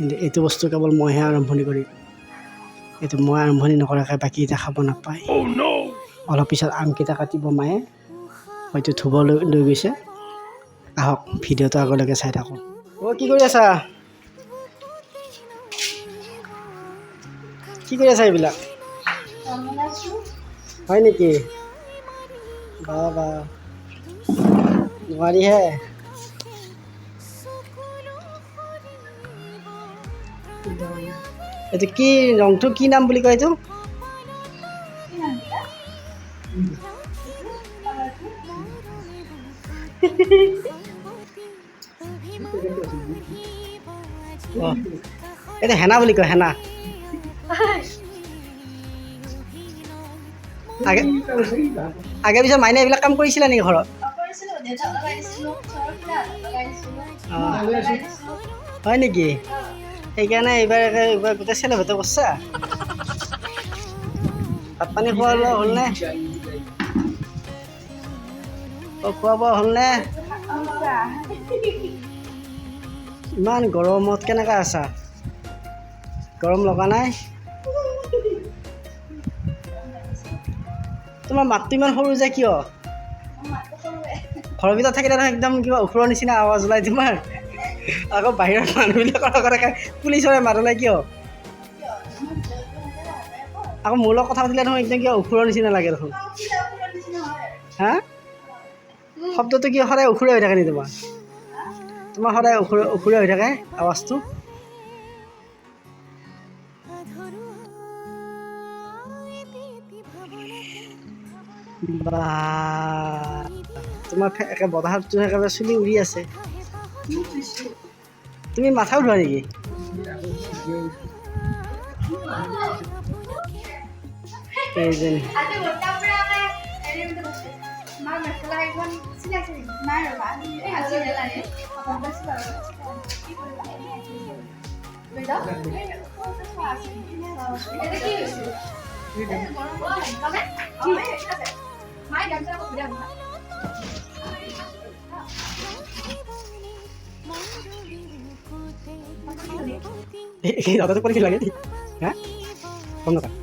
কিন্তু এইটো বস্তু কেৱল মইহে আৰম্ভণি কৰিম। এইটো মই আৰম্ভণি নকৰাকৈ বাকীকেইটা খাব নাপায়। অলপ পিছত আমকেইটা কাটিব মায়ে, হয়তো ধুব লৈ গৈছে। আহক ভিডিঅ'টো আগলৈকে চাই থাকোঁ। অ' কি কৰি আছা? কি কৰি আছা এইবিলাক? হয় নেকি? বা নোৱাৰিহে। এইটো কি ৰংটো কি নাম বুলি কয় এইটো? এইটো হেনা বুলি কয়, হেনা। আগে পিছত মাইনে এইবিলাক কাম কৰিছিলা নেকি ঘৰত? হয় নেকি? সেইকাৰণে এইবাৰ গোটেই চেলভেটো কৰিছা। ভাত পানী খোৱা লোৱা হ'লনে? খোৱা বোৱা হ'লনে? ইমান গৰমত কেনেকৈ আছা? গৰম লগা নাই? তোমাৰ মাতটো ইমান সৰু যে কিয়? ঘৰৰ ভিতৰত থাকিলে নহয় একদম কিবা ওখৰৰ নিচিনা আৱাজ ওলাই তোমাৰ। আকৌ বাহিৰৰ মানুহবিলাকৰ আগতে পুলিচৰে মাত ওলাই কিয়? আকৌ মোৰ লগত কথা পাতিলে নহয় একদম কিবা ওখৰৰ নিচিনা লাগে দেখোন। হা? শব্দটো কিয় সদায় ওখৰে হৈ থাকে নেকি তোমাৰ? তোমাৰ সদায় ওখৰে হৈ থাকে আৱাজটো? তোমাৰ একে বতাহত একেবাৰে চুলি উৰি আছে। তুমি মাথা উঠোৱা নেকি? এইজনী দাদাটো কৰিছিল লাগে হা? গম নাপায়?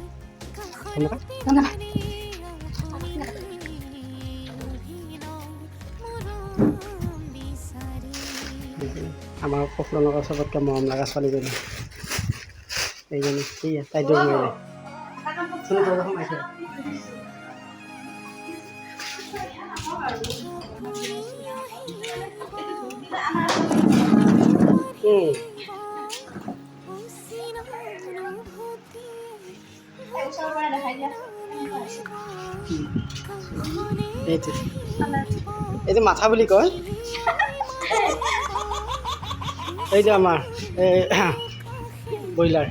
গম নাপায়? আমাৰ পফলনগৰ চবতকৈ মৰম লগা ছোৱালীজনী এইজনী কি তাই দৌৰ মাৰিলে। এইটো মাথা বুলি কয়। এইটো আমাৰ ব্ৰইলাৰ।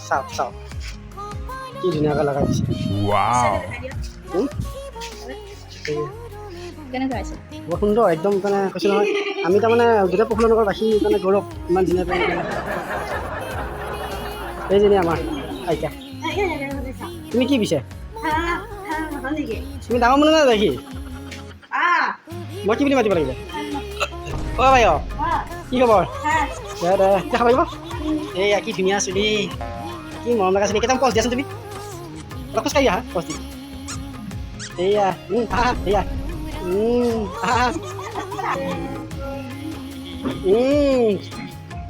চাওক কি ধুনীয়াকৈ লগাই দিছে। বৰ সুন্দৰ একদম মানে কৈছোঁ নহয়, আমি তাৰমানে গোটেই পফলনগৰ বাসী মানে গৌৰৱ ইমান ধুনীয়াকৈ। এইজনী আমাৰ আইতা। তুমি কি পিছে? তুমি ডাঙৰ মানুহ নাই দেখি? মই কি বুলি মাতিব লাগিব? অ' বাই কি খবৰ? দে খাব লাগিব। এইয়া কি ধুনীয়া চুলি, কি মৰম লগা চুলি। কেইটামান পচ দিয়াচোন তুমি। অলপ খোজকাঢ়ি আহা পচ দি। এইয়া এইয়া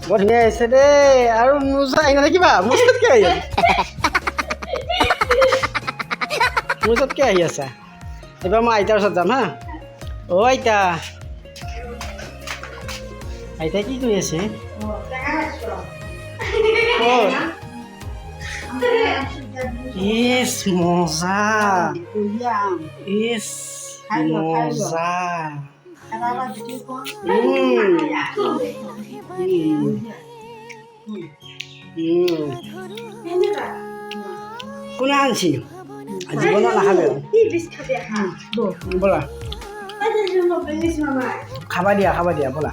বৰ ধুনীয়া আহিছে দেই। আৰু মোৰ ওচৰত আহি নাথাকিবা, মোৰ ওচৰতকৈ আহি আছা। মোৰ ওচৰতকৈ আহি আছা। এইবাৰ মই আইতাৰ ওচৰত যাম হা। অ' আইতা, আইতাই কি কৰি আছে? ইছ মজা, ইছ মজা। কোনে আনছি? জীৱনত নাখাবে ব'লা। খাবা দিয়া ব'লা।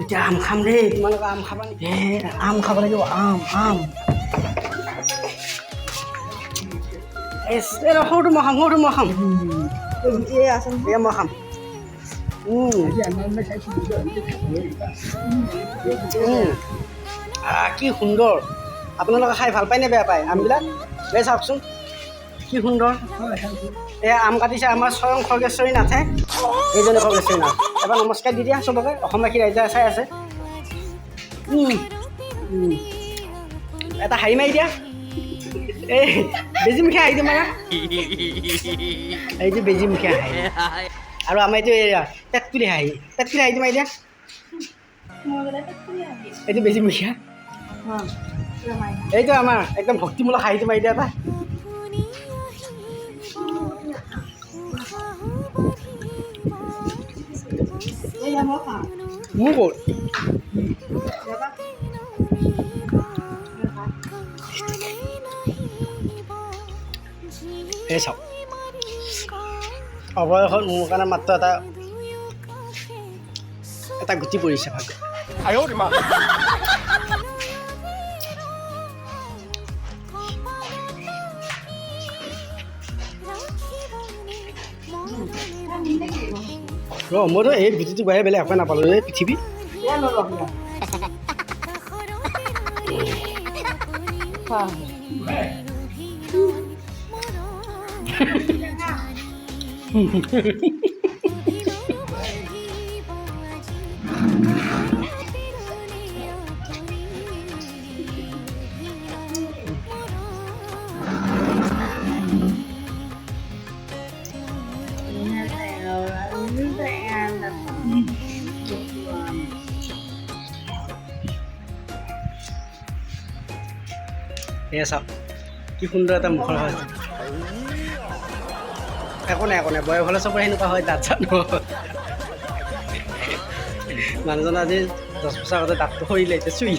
এতিয়া আম খাম দেই। তোমালোকে আম খাবা নেকি? আম খাব লাগিব, আম। এই সৰুটো মই খাম সৰুটো মই খাম এয়া মই খাম কি সুন্দৰ আপোনালোকে খাই ভাল পায়নে বেয়া পায় আমবিলাক এই চাওকচোন কি সুন্দৰ এয়া আম কাটিছে আমাৰ স্বয়ং খগেশ্বৰী নাথে এইজনে খগেশ্বৰী নাথ এবাৰ নমস্কাৰ দি দিয়া চবকে অসমবাসী ৰাইজে চাই আছে এটা হাঁহি মাৰি দিয়া এই বেজিমুখীয়া হাঁহি মাৰা এইটো বেজিমুখীয়া হাঁহি আৰু আমাৰ এইটো এয়া পেটপুলি হাঁহিটো মাৰি দিয়া এইটো বেজিমুখীয়া এইটো আমাৰ একদম ভক্তিমূলক হাঁহিটো মাৰি দিয়া এটা মোৰ ক'ত এই চাওক অৱয়সত মোৰ কাৰণে মাত্ৰ এটা গুটি পৰিছে ভাগ মইতো এই গুটিটো বাহিৰে বেলেগ একোৱে নাপালোঁ এই পৃথিৱী এয়া চাওক কি সুন্দৰ এটা মুখৰ হয় একো নাই বয়স হ'লে চবৰে সেনেকুৱা হয় দাঁত চাত মানুহজন আজি 10 বছৰ আগতে দাঁতটো সৰিলে এতিয়া চুই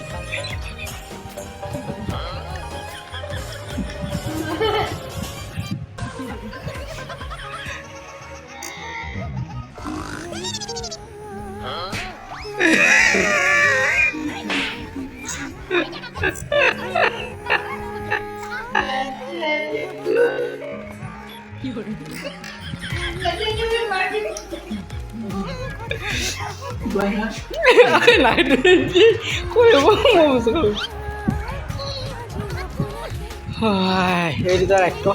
এই দুটা ৰাখো